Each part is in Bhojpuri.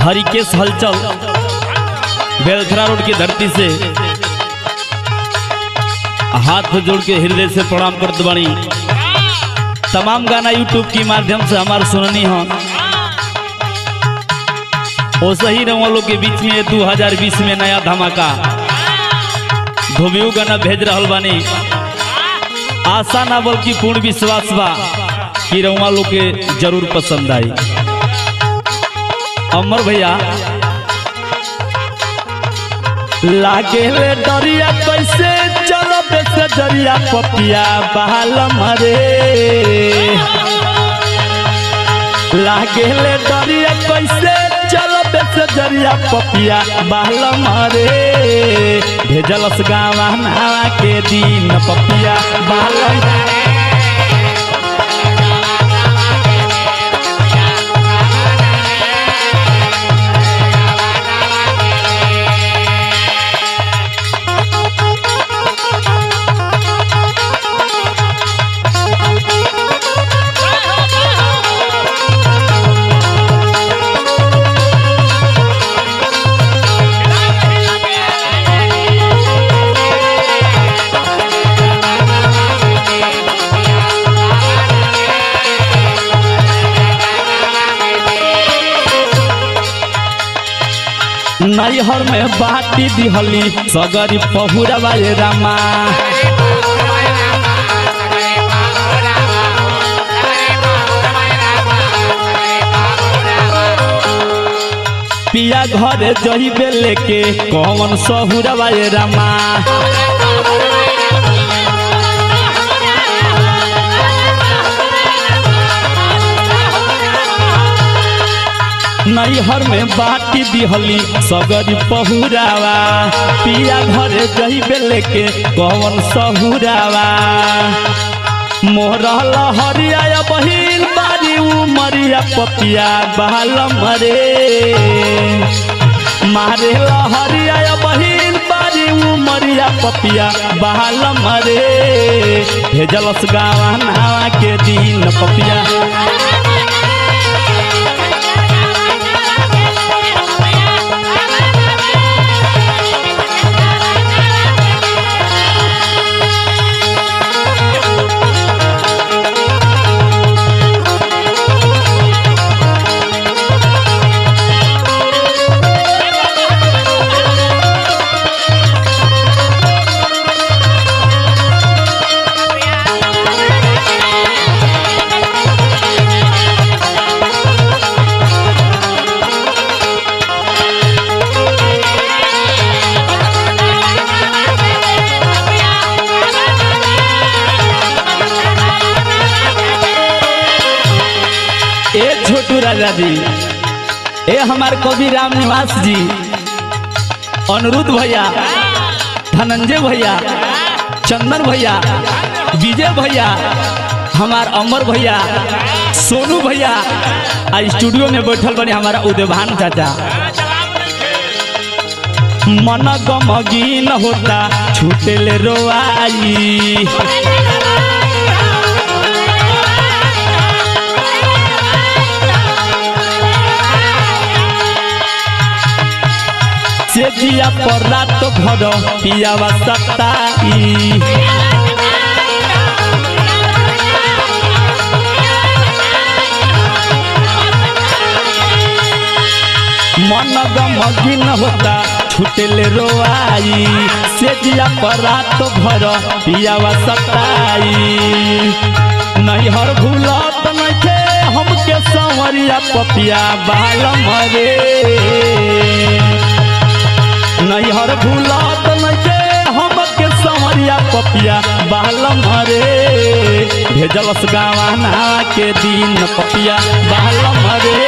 हरिकेश हलचल बेलखरा रोड की धरती से हाथ जोड़ के हृदय से प्रणाम करते बानी। तमाम गाना यूट्यूब के माध्यम से हमारे सुननी हो वो सही रहो लोग के बीच में 2020 में नया धमाका धोबियो गाना भेज रहल बानी। आशा ना बल्कि पूर्ण विश्वास बा कि रउआ लोग के जरूर पसंद आई। अमर भैया लागे ले डरिया कैसे चलो बेसे जरिया पपिया बहाल मरे लागे ले डरिया कैसे चलो बेसे जरिया पपिया बहाल मरे भेजलस गावा नावा के दिन पपिया बहाल नैहर में बाटी दिहली सगरी पहुरवा रामा पिया घरे जइबे लेके कौन सहुरवा रामा नैहर में बाटी दिहली सगरी पहुरावा पिया घरे जइबे लेके कौन सहुरावा मोहरल हरिया बहिन बारी उमरिया पपिया बहाल मरे मारे हरिया बहिन बारी उमरिया पपिया बहाल मरे भेजलस गावा नावा के दिन पपिया छोटू राजा जी ए हमारे कवि राम निवास जी अनुरुद्ध भैया धनंजय भैया चंदन भैया विजय भैया हमार अमर भैया सोनू भैया स्टूडियो में बैठल बने हमारा उदयभान चाचा मन गमगीन होता छूटे ले रोआई से जिया पर रात भर पियावा सताई मन गमगीन होता छूटल रोआई से जिया पर रात भर पियावा सताई नैहर भूलत नइखे हमके संवरिया पपिया बहाल मरे नैहर भूलत नइखे हमके संवरिया पपिया बहाल मरे भेजलस गावा नावा के दिन पपिया बहाल मरे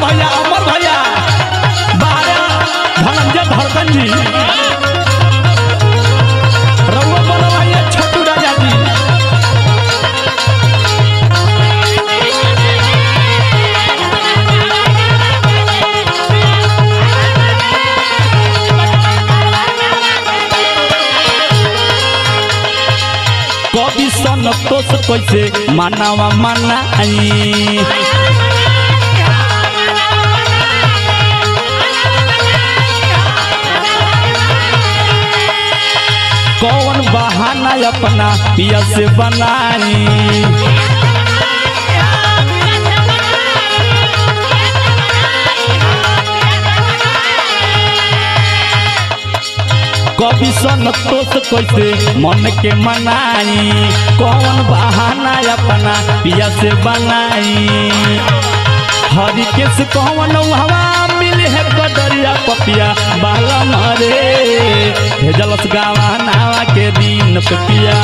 भैया अमर भैया बारह धनंजय धड़कन जी रउआ बोलो भैया छोटू राजा जी संतोष कैसे मानावा मनाई। कौन बहाना अपना पिया से बनाई। कभी संतोष कैसे मन के मनाई। कौन बहाना अपना पिया से बनाई। हरि केस कौन हवा मिले है कदरिया पपिया बाला मारे भेजलस गावा नावा के दिन पे पिया।